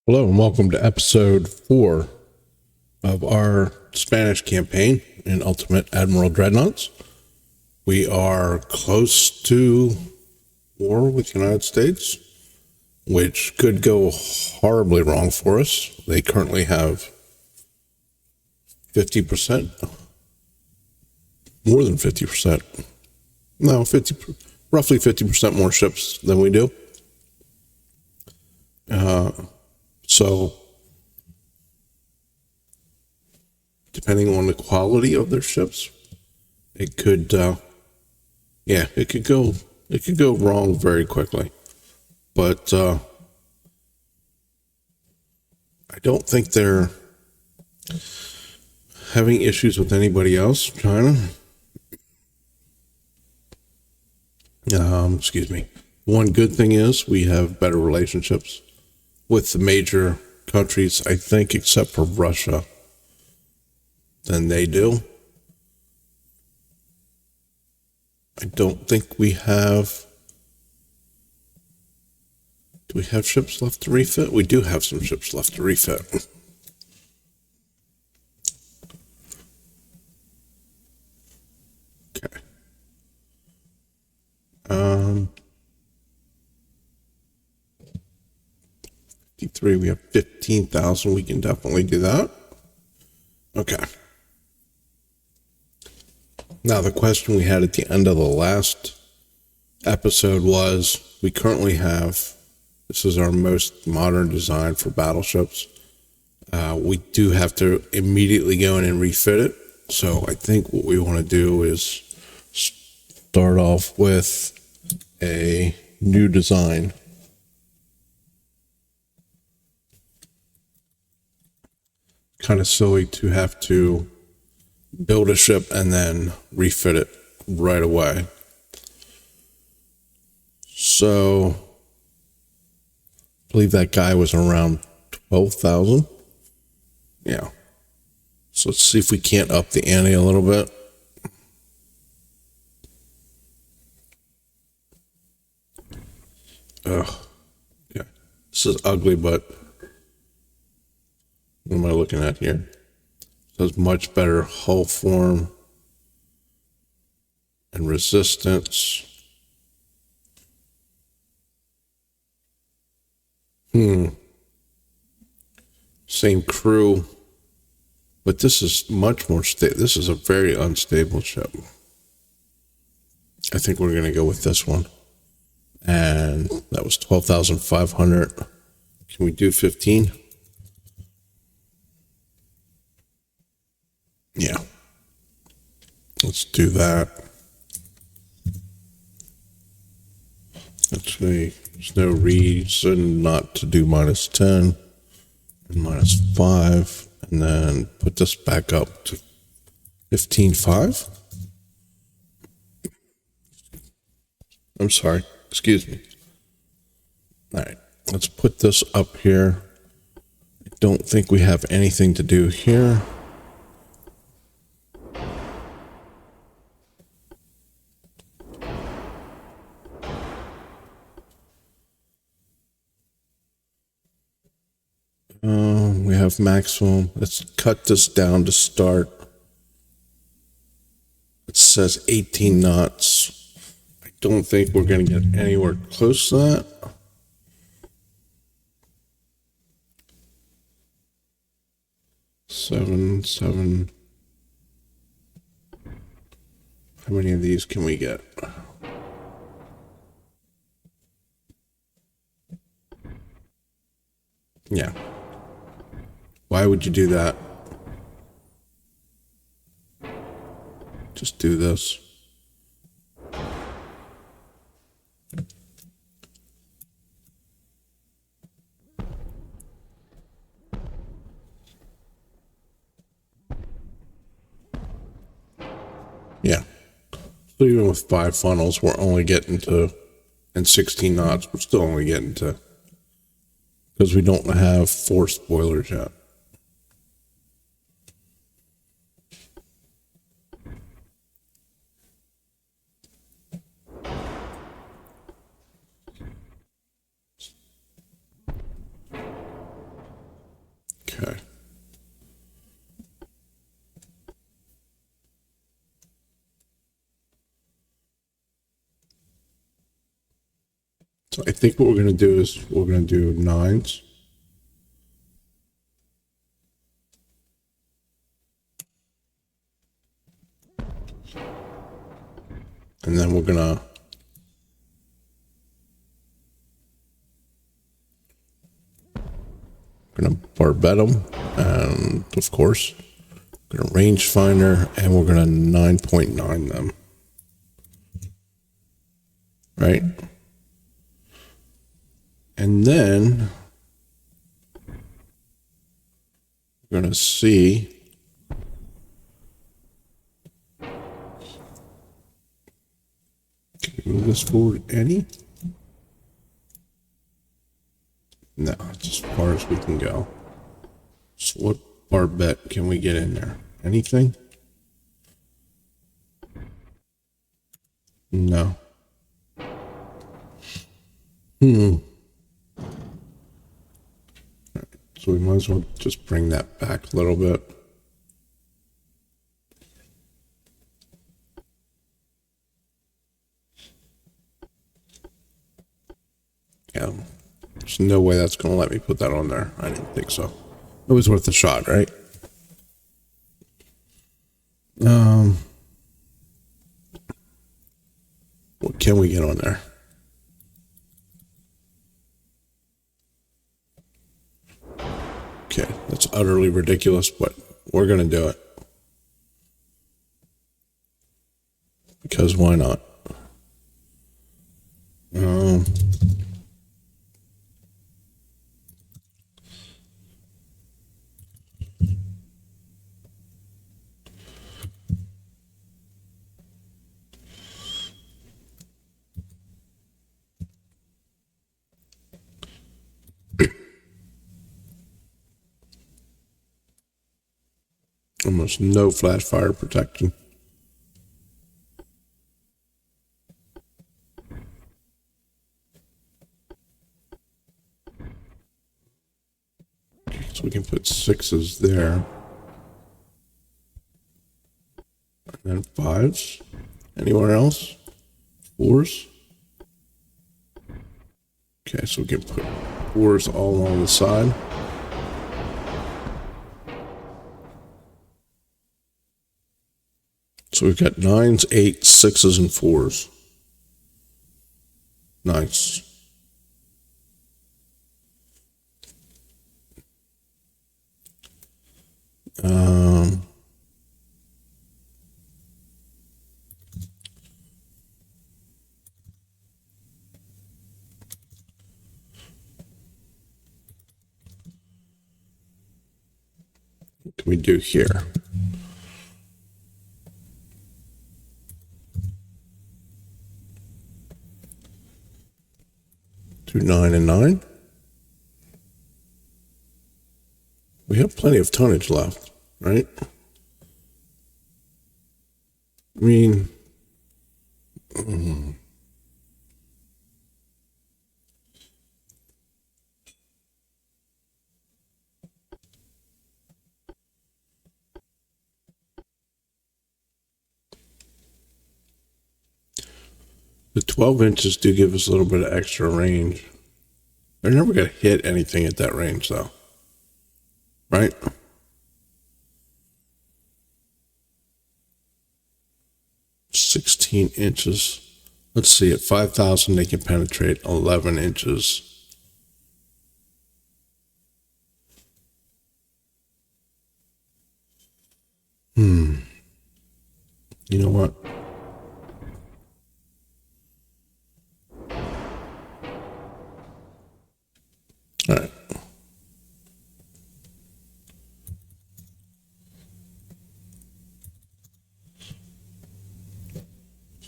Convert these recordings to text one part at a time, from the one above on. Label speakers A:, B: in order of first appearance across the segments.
A: Hello and welcome to episode 4 of our Spanish campaign in Ultimate Admiral Dreadnoughts. We are close to war with the United States, which could go horribly wrong for us. They currently have 50%, more than 50%, no, 50, roughly 50% more ships than we do. So, depending on the quality of their ships, it could, it could go wrong very quickly. But I don't think they're having issues with anybody else, China. Excuse me. One good thing is we have better relationships with the major countries, I think, except for Russia, than they do. I don't think we have... Do we have ships left to refit? We do have some ships left to refit. Okay. 53, we have 15,000. We can definitely do that. Okay. Now, the question we had at the end of the last episode was, we currently have, this is our most modern design for battleships. We do have to immediately go in and refit it. So I think what we want to do is start off with a new design. Kind of silly to have to build a ship and then refit it right away. So, I believe that guy was around 12,000. Yeah. So let's see if we can't up the ante a little bit. Ugh. Yeah. This is ugly, but what am I looking at here? It says much better hull form and resistance. Same crew, but this is much more stable. This is a very unstable ship. I think we're going to go with this one. And that was 12,500. Can we do 15? Yeah. Let's do that. Actually, there's no reason not to do -10 and -5, and then put this back up to 15.5. I'm sorry. Excuse me. All right. Let's put this up here. I don't think we have anything to do here. We have maximum. Let's cut this down to start. It says 18 knots. I don't think we're going to get anywhere close to that. Seven. How many of these can we get? Yeah. Why would you do that? Just do this. Yeah. So even with 5 funnels, we're only getting to, and 16 knots, we're still only getting to, because we don't have 4 spoilers yet. So I think what we're going to do is we're going to do 9s. And then we're going to barbette them. And of course, we're going to rangefinder and we're going to 9.9 them. Right? And then we're going to see can we move this forward any? No, it's as far as we can go. So what barbette can we get in there? Anything? No. So we might as well just bring that back a little bit. Yeah, there's no way that's going to let me put that on there. I didn't think so. It was worth a shot, right? What can we get on there? Okay, that's utterly ridiculous, but we're going to do it. Because why not? Almost no flash fire protection. So we can put 6s there. And then 5s. Anywhere else? 4s. Okay, so we can put 4s all along the side. So we've got 9s, 8s, 6s, and 4s. Nice. What can we do here? Do 9 and 9. We have plenty of tonnage left, right? I mean, the 12 inches do give us a little bit of extra range. They're never going to hit anything at that range, though. Right? $16 inches. Let's see, at 5,000, they can penetrate 11 inches. You know what? All right.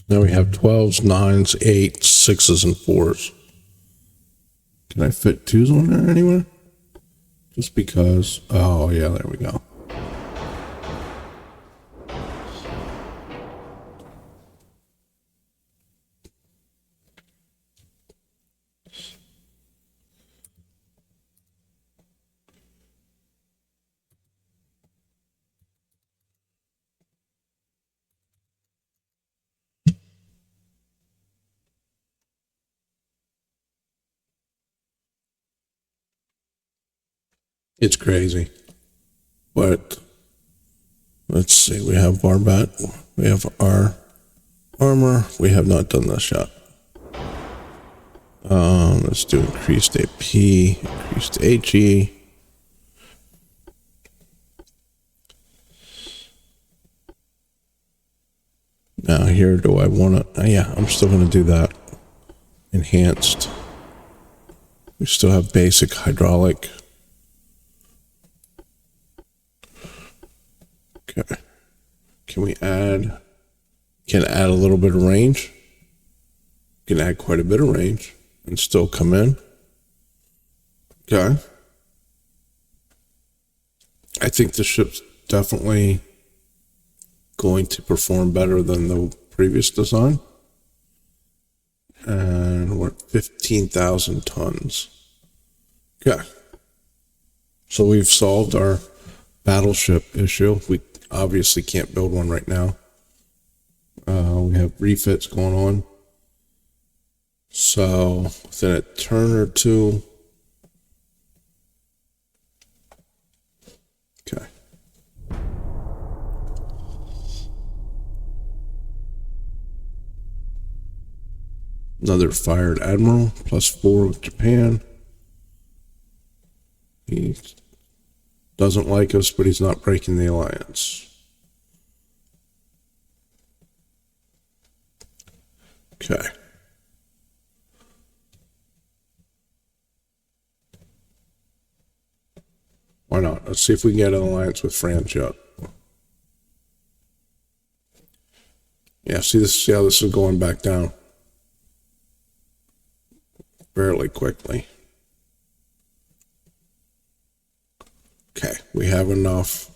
A: Now we have 12s, 9s, 8s, 6s, and 4s. Can I fit 2s on there anywhere? Just because. Oh, yeah, there we go. It's crazy. But let's see, we have Barbat, we have our armor. We have not done this yet. Let's do increased AP, increased HE. Now here, do I want to, yeah, I'm still going to do that. Enhanced. We still have basic hydraulic. Okay. Can we add, can add a little bit of range? Can add quite a bit of range and still come in. Okay. I think the ship's definitely going to perform better than the previous design. And we're at 15,000 tons. Okay. So we've solved our battleship issue. We obviously can't build one right now. We have refits going on. So within a turn or two. Okay. Another fired Admiral, +4 with Japan. He doesn't like us, but he's not breaking the alliance. Okay. Why not? Let's see if we can get an alliance with France yet. Yeah, see how this is going back down. Fairly quickly. Okay, we have enough.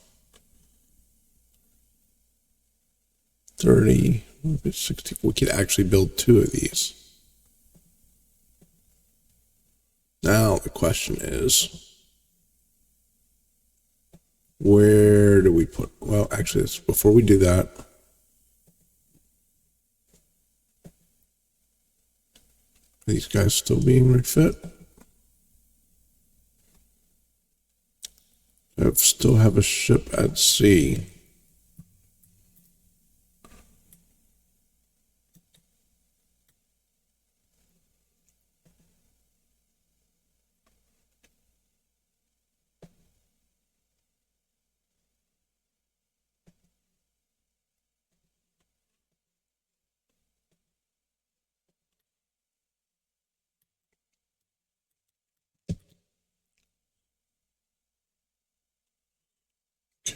A: 30, 60. We could actually build 2 of these. Now the question is, where do we put, well, actually, before we do that, are these guys still being refit? I still have a ship at sea.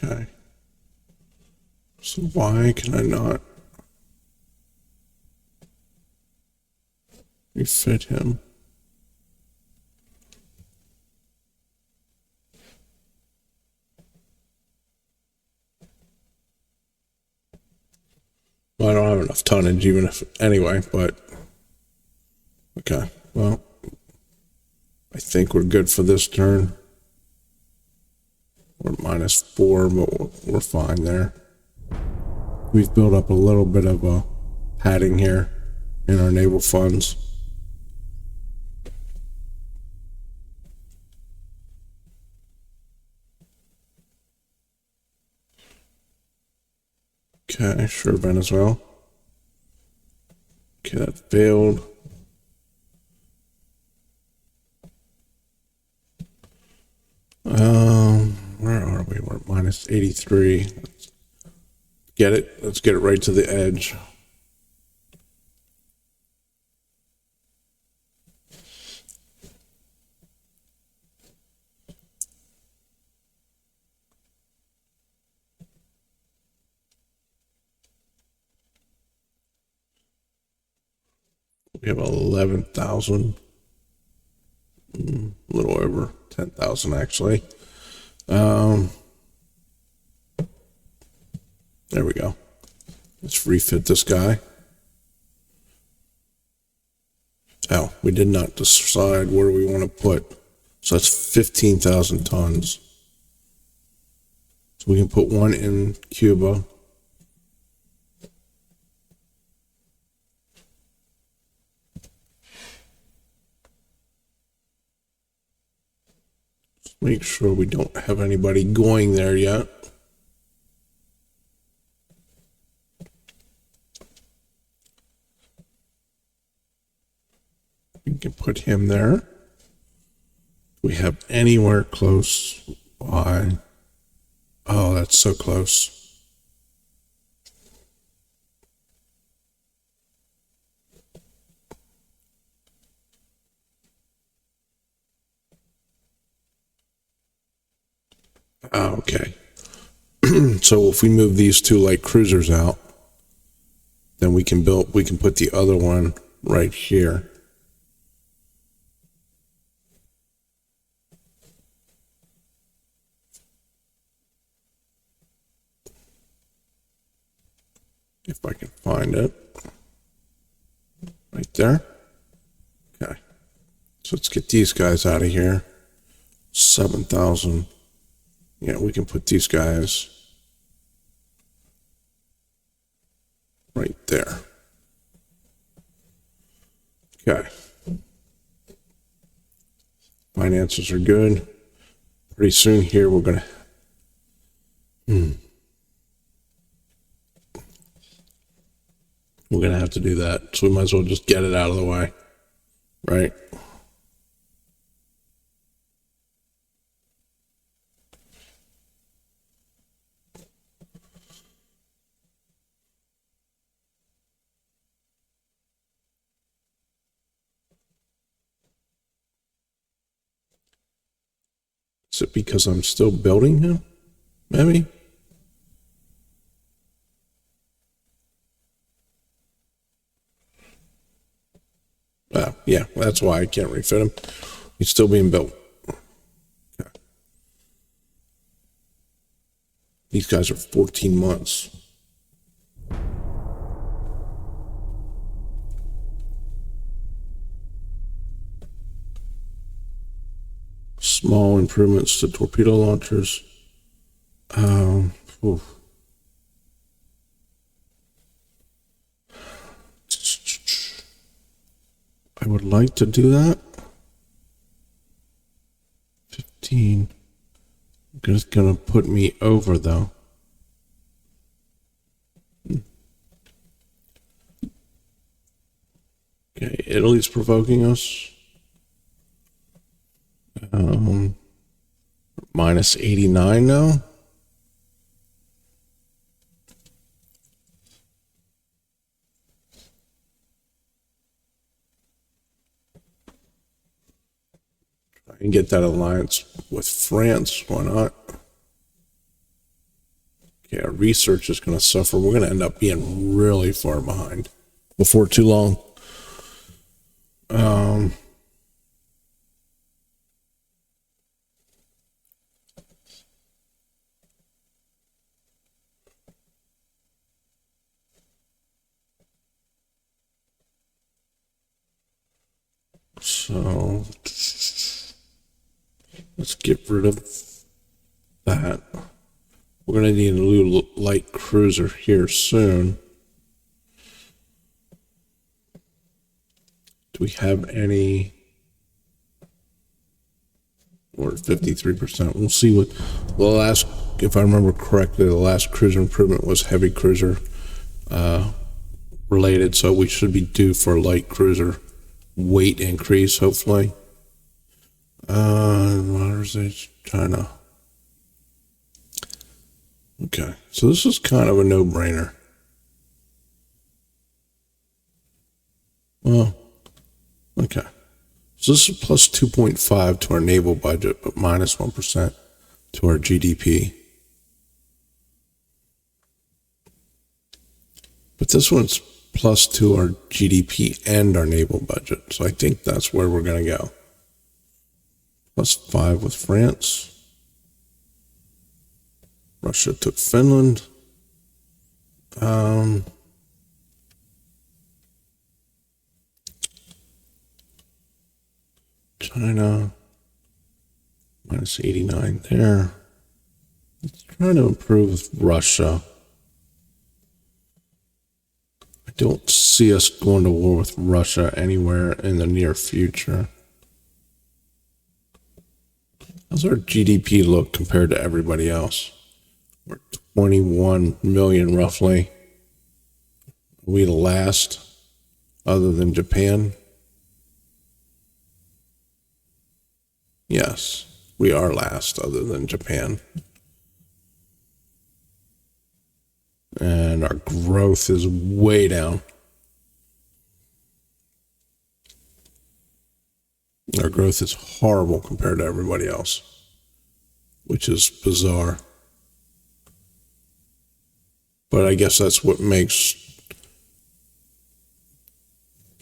A: Okay. So why can I not refit him? Well, I don't have enough tonnage, even if, anyway, but, okay, well, I think we're good for this turn. We're -4, but we're fine there. We've built up a little bit of a padding here in our naval funds. Okay, sure, Venezuela. Okay, that failed. Where are we? We're at -83. Get it? Let's get it right to the edge. We have 11,000. A little over 10,000 actually. There we go. Let's refit this guy. Oh, we did not decide where we want to put. So that's 15,000 tons. So we can put one in Cuba. Make sure we don't have anybody going there yet. We can put him there. Do we have anywhere close by? Oh, that's so close. Okay. So if we move these two light cruisers out, then we can put the other one right here. If I can find it. Right there. Okay. So let's get these guys out of here. 7,000. Yeah, we can put these guys right there. Okay. Finances are good. Pretty soon here we're going to... We're going to have to do that. So we might as well just get it out of the way. Right? Is it because I'm still building him? Maybe? Yeah, that's why I can't refit him. He's still being built. Okay. These guys are 14 months. Small improvements to torpedo launchers. I would like to do that. 15. Just gonna put me over though. Okay, Italy's provoking us. Minus 89 now. Try and get that alliance with France. Why not? Okay, our research is going to suffer. We're going to end up being really far behind before too long. So let's get rid of that. We're going to need a new light cruiser here soon. Do we have any? We're at 53%. We'll see what the last, if I remember correctly, the last cruiser improvement was heavy cruiser related. So we should be due for a light cruiser weight increase, hopefully. Modernization, China. Okay, so this is kind of a no-brainer. Well, okay. So this is plus 2.5 to our naval budget, but minus 1% to our GDP. But this one's plus to our GDP and our naval budget. So I think that's where we're going to go. Plus 5 with France. Russia took Finland. China. Minus 89 there. Let's try to improve with Russia. I don't see us going to war with Russia anywhere in the near future. How's our GDP look compared to everybody else? We're 21 million roughly. Are we the last other than Japan? Yes, we are last other than Japan. And our growth is way down. Our growth is horrible compared to everybody else, which is bizarre. But I guess that's what makes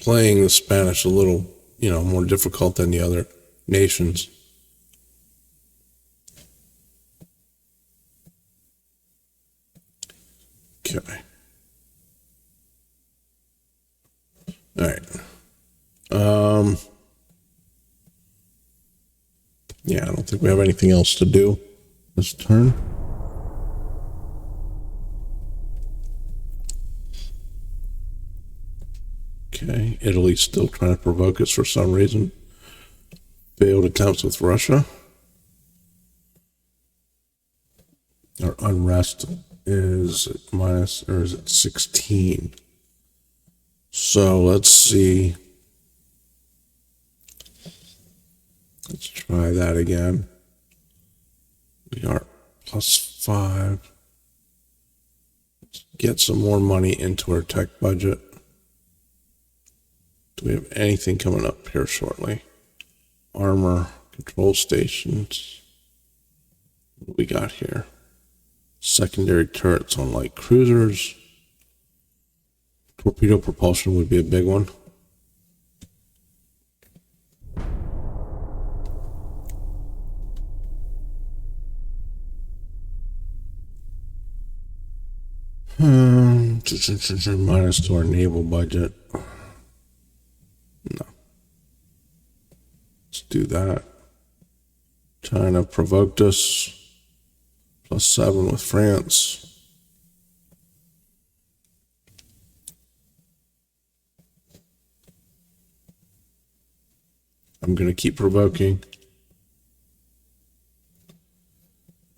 A: playing the Spanish a little, more difficult than the other nations. Okay. All right. Yeah, I don't think we have anything else to do this turn. Okay, Italy's still trying to provoke us for some reason. Failed attempts with Russia. Our unrest is at minus, or is it 16? So let's see. Let's try that again. We are +5. Let's get some more money into our tech budget. Do we have anything coming up here shortly? Armor, control stations. What do we got here? Secondary turrets on light cruisers. Torpedo propulsion would be a big one. Minus to our naval budget. No. Let's do that. China provoked us. +7 with France. I'm going to keep provoking.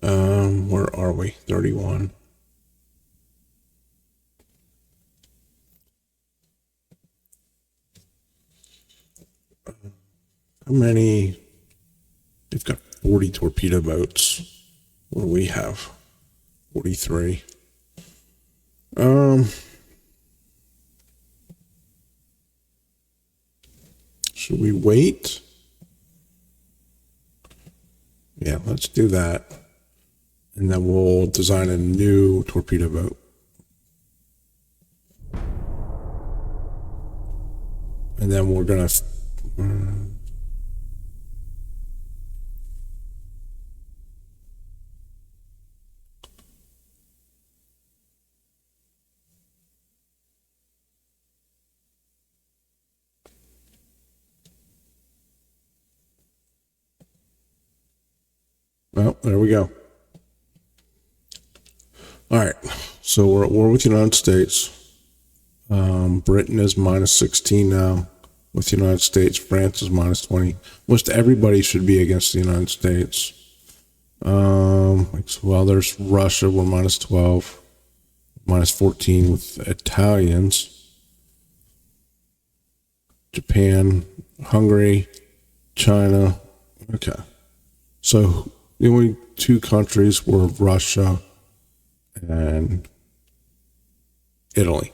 A: Where are we? 31. How many? They've got 40 torpedo boats. What do we have? 43. Should we wait? Yeah, let's do that. And then we'll design a new torpedo boat. And then we're going to... Well, there we go. All right, so we're at war with the United States. Britain is -16 now with the United States. France is -20. Most everybody should be against the United States. Well, there's Russia, we're -12. -14 with Italians. Japan, Hungary, China. Okay. So the only two countries were Russia and Italy.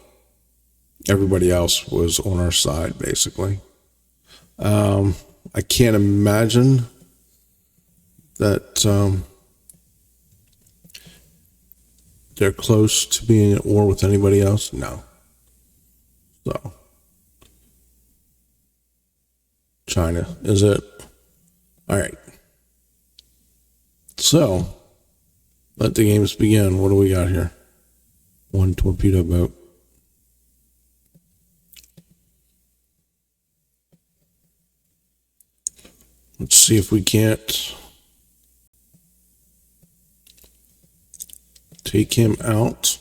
A: Everybody else was on our side, basically. I can't imagine that they're close to being at war with anybody else. No. So, China, is it? All right. So, let the games begin. What do we got here? One torpedo boat. Let's see if we can't take him out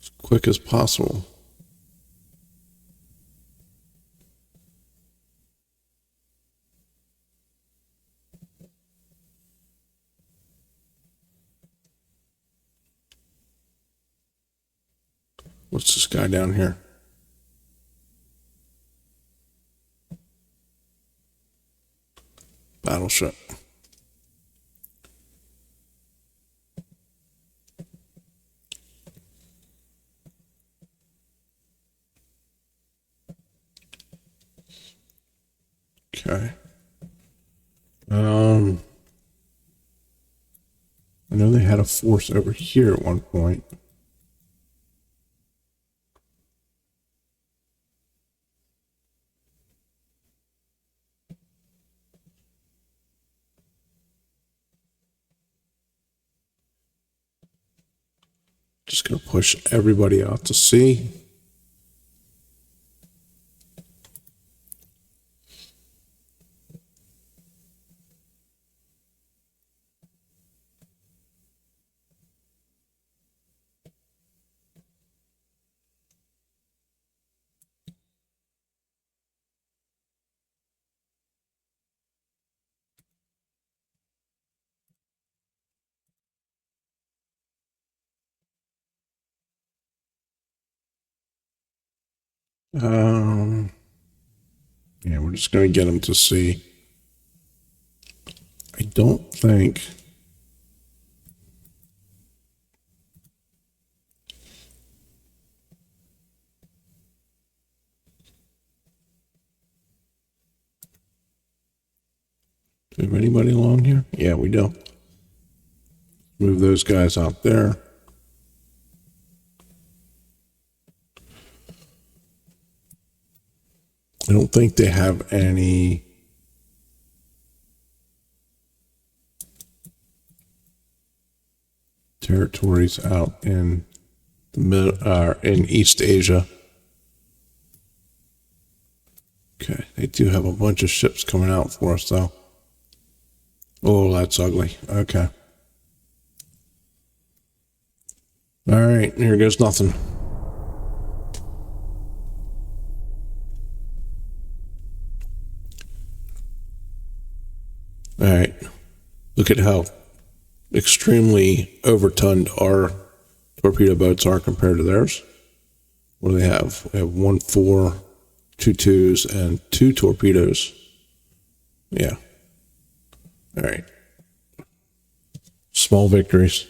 A: as quick as possible. What's this guy down here? Battleship. Okay. I know they had a force over here at one point. Just going to push everybody out to sea. Yeah, we're just going to get them to sea. I don't think... Do we have anybody along here? Yeah, we do. Move those guys out there. I don't think they have any territories out in the in East Asia. Okay, they do have a bunch of ships coming out for us, though. Oh, that's ugly. Okay. All right, here goes nothing. All right. Look at how extremely overtonned our torpedo boats are compared to theirs. What do they have? We have 1 4, 2 2s, and 2 torpedoes. Yeah. All right. Small victories.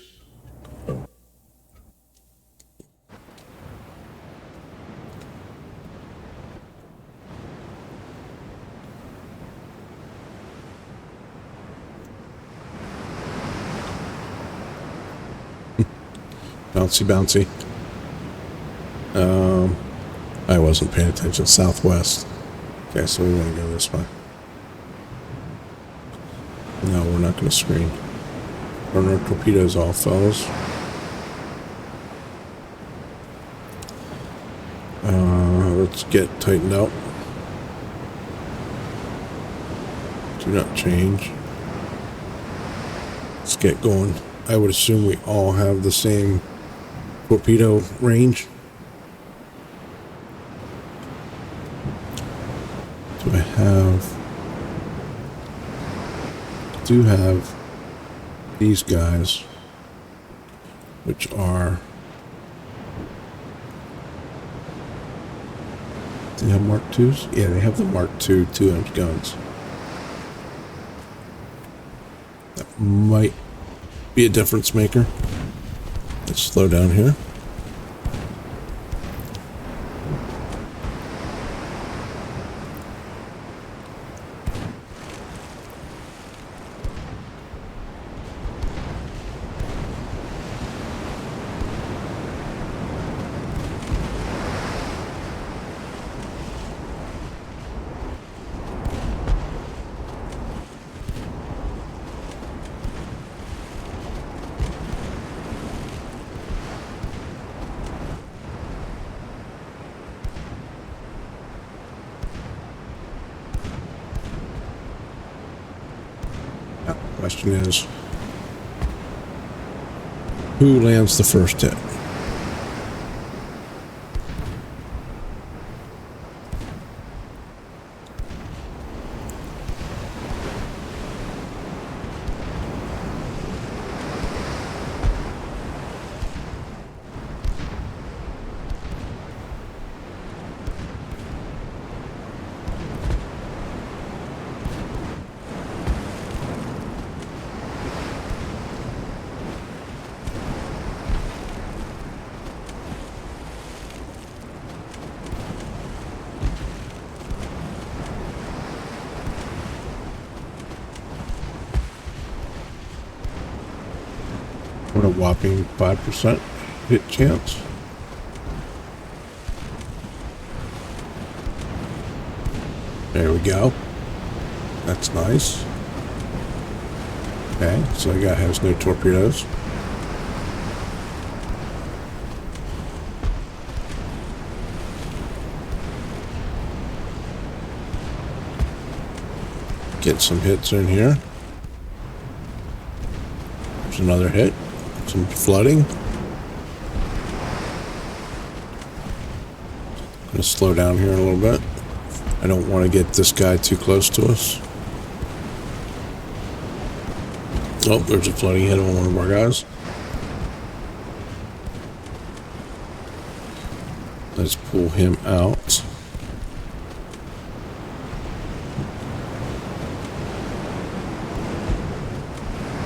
A: Bouncy, bouncy. I wasn't paying attention. Southwest. Okay, so we want to go this way. No, we're not going to screen. Burn our torpedoes off, fellas. Let's get tightened up. Do not change. Let's get going. I would assume we all have the same torpedo range. I do have these guys, which are, do they have Mark IIs? Yeah, they have the Mark II 2-inch guns. That might be a difference maker. Let's slow down here. Question is, who lands the first hit? What a whopping 5% hit chance. There we go. That's nice. Okay, so that guy has no torpedoes. Get some hits in here. There's another hit. Some flooding. I'm going to slow down here a little bit. I don't want to get this guy too close to us. Oh, there's a flooding hit on one of our guys. Let's pull him out.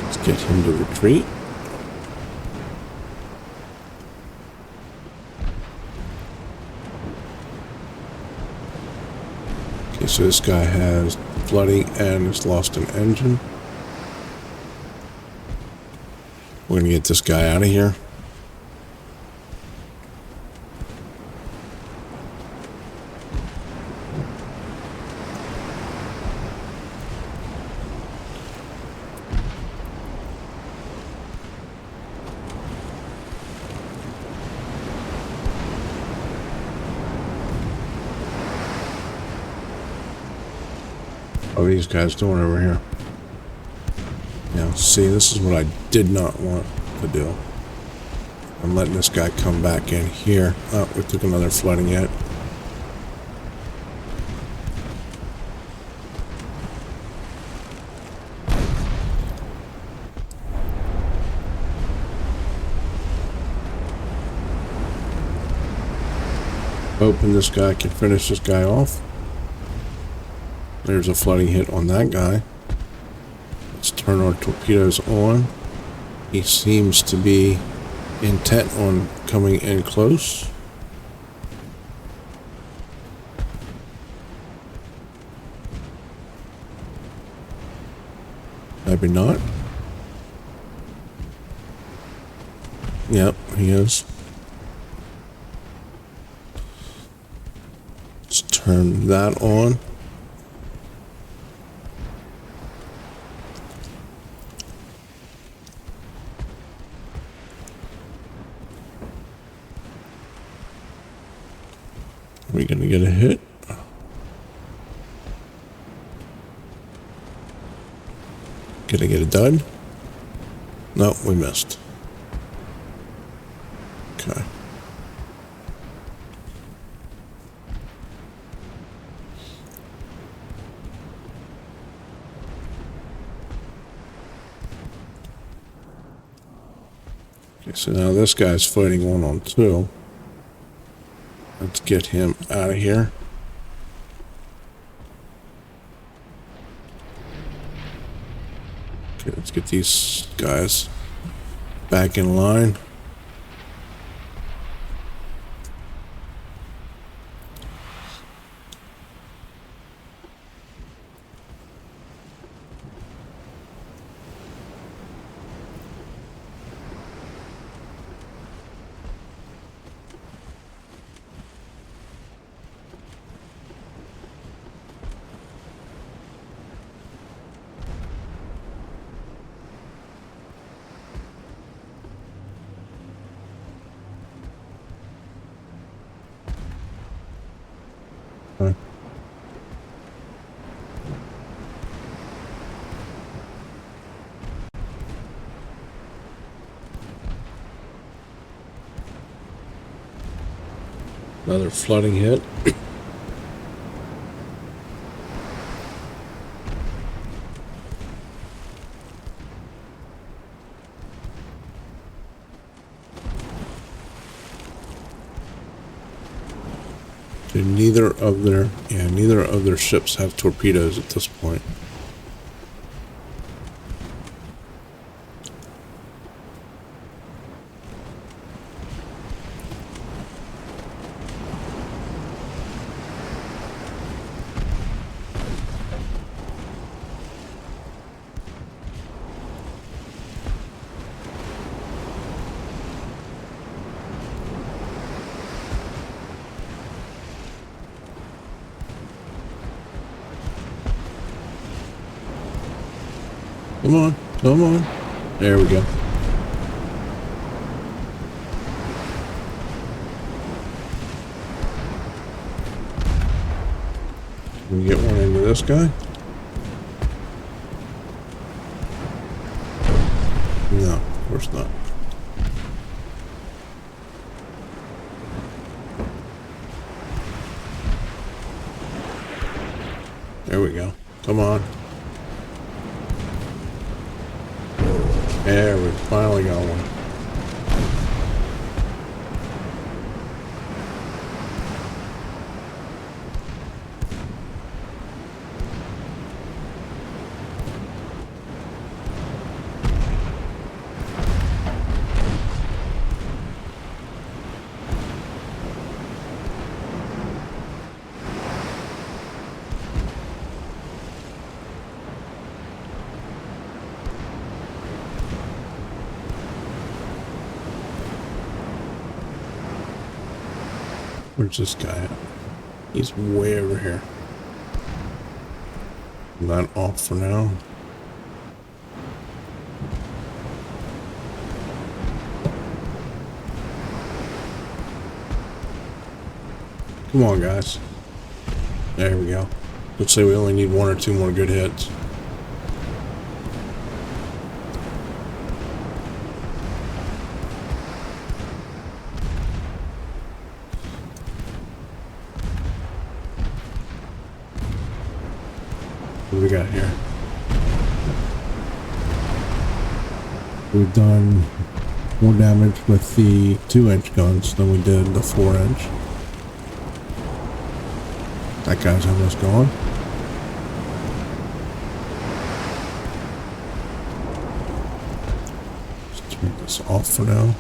A: Let's get him to retreat. Okay, so this guy has flooding and has lost an engine. We're going to get this guy out of here. What are these guys doing over here? Now, see, this is what I did not want to do. I'm letting this guy come back in here. Oh, we took another flooding hit. Hoping this guy can finish this guy off. There's a flooding hit on that guy. Let's turn our torpedoes on. He seems to be intent on coming in close. Maybe not. Yep, he is. Let's turn that on. Are we going to get a hit? Gonna get a dud? No, we missed. Okay. Okay, so now this guy's fighting 1-on-2. Let's get him out of here. Okay, let's get these guys back in line. Okay. Another flooding hit. Neither of their ships have torpedoes at this point. Come on, come on. There we go. Can we get one into this guy? No, of course not. There we go. Come on. There, we finally got one. Where's this guy at? He's way over here. Not off for now. Come on, guys. There we go. Let's say we only need one or two more good hits. What do we got here? We've done more damage with the 2-inch guns than we did the 4-inch. That guy's almost gone. Let's turn this off for now.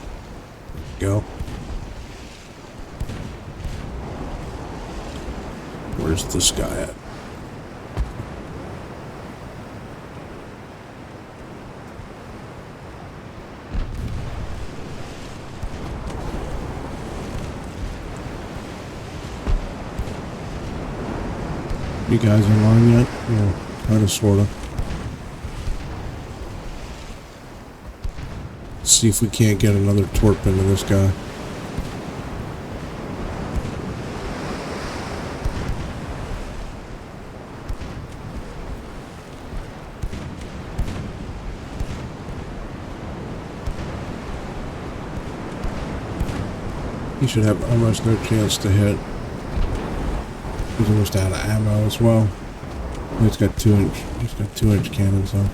A: Go. Where's this guy at? You guys in line yet? Yeah, kind of, sort of. Let's see if we can't get another torp into this guy. He should have almost no chance to hit. He's almost out of ammo as well. He's got 2-inch. He's got 2-inch cannons though.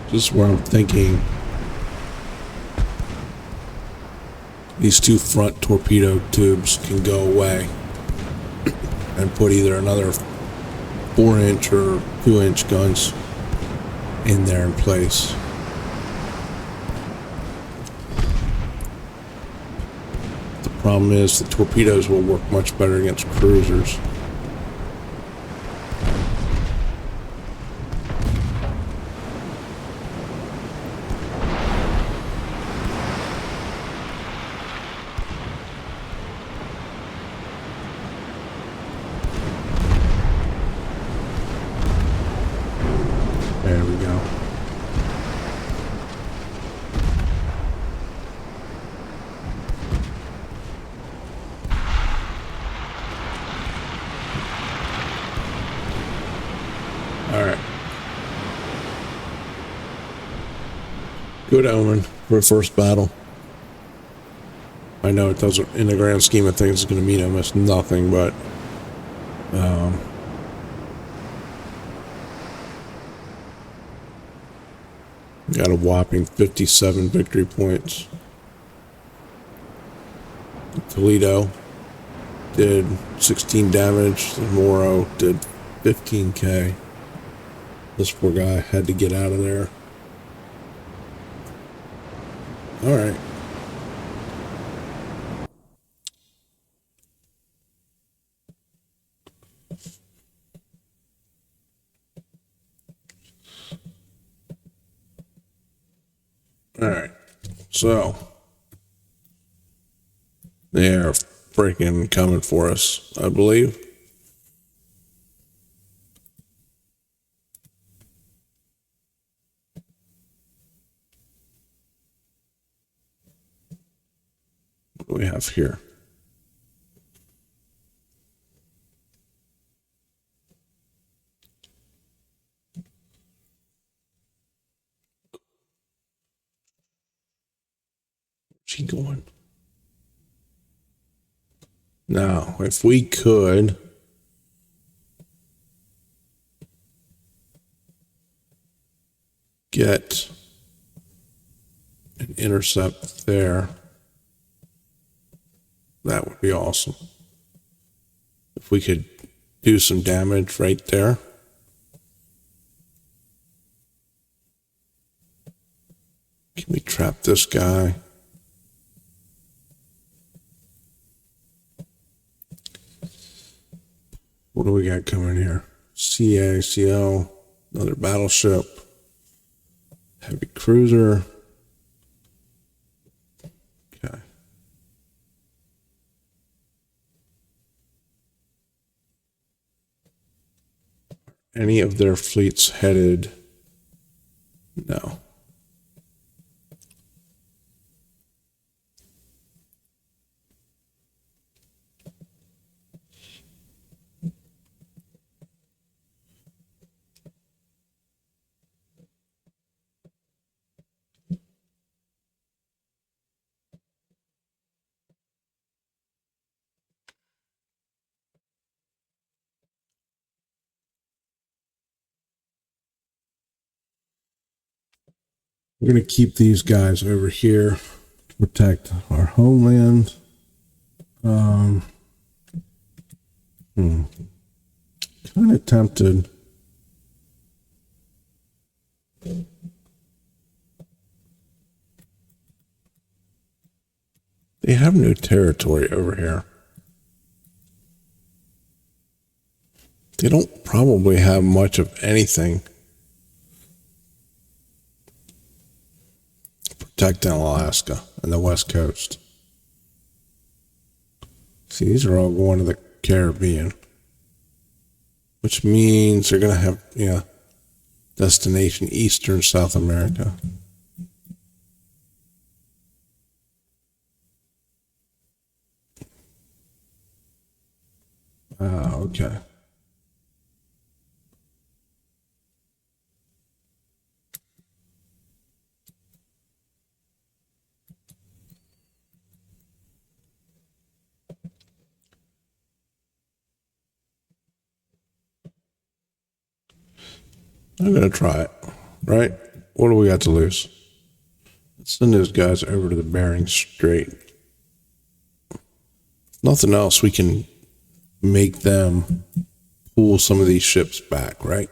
A: This is where I'm thinking these two front torpedo tubes can go away and put either another 4-inch or 2-inch guns in there in place. Problem is, the torpedoes will work much better against cruisers. There we go. Alright. Good omen for a first battle. I know it doesn't, in the grand scheme of things, it's going to mean almost nothing, but got a whopping 57 victory points. Toledo did 16 damage. The Moro did 15k. This poor guy had to get out of there. Alright. Alright. So, there. freaking coming for us, I believe. What do we have here? Where's he going? Now, if we could get an intercept there, that would be awesome. If we could do some damage right there. Can we trap this guy? What do we got coming here? CACL, another battleship, heavy cruiser. Okay. Any of their fleets headed? No. We're going to keep these guys over here to protect our homeland. Kind of tempted. They have no territory over here. They don't probably have much of anything protecting Alaska and the West Coast. See, these are all going to the Caribbean, which means they're going to have, destination Eastern South America. Okay. I'm going to try it, right? What do we got to lose? Let's send those guys over to the Bering Strait. Nothing else, we can make them pull some of these ships back, right?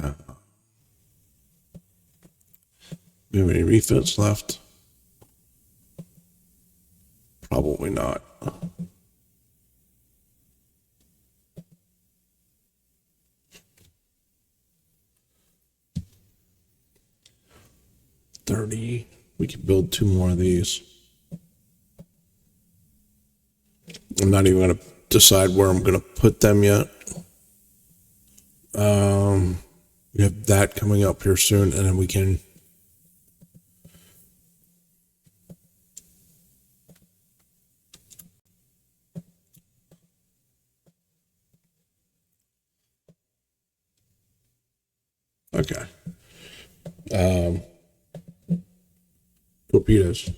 A: Do we have any refits left? Probably not. $30. We could build 2 more of these. I'm not even going to decide where I'm going to put them yet. We have that coming up here soon, and then we can okay. Torpedoes.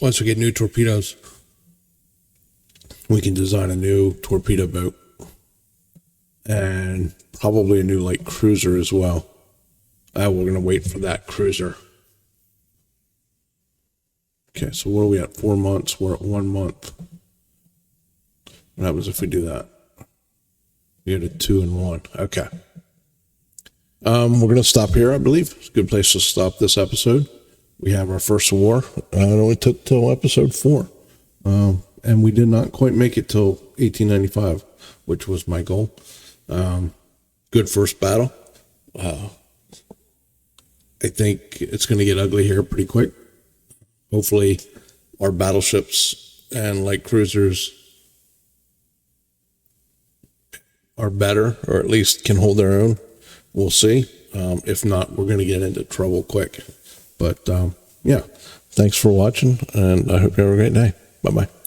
A: Once we get new torpedoes, we can design a new torpedo boat and probably a new light cruiser as well. We're going to wait for that cruiser. Okay, so what are we at? 4 months. We're at 1 month. What happens if we do that? We get a 2 and 1. Okay. We're going to stop here, I believe. It's a good place to stop this episode. We have our first war. It only took till episode 4. And we did not quite make it till 1895, which was my goal. Good first battle. I think it's going to get ugly here pretty quick. Hopefully our battleships and light cruisers are better, or at least can hold their own. We'll see. If not, we're going to get into trouble quick. But yeah, thanks for watching, and I hope you have a great day. Bye-bye.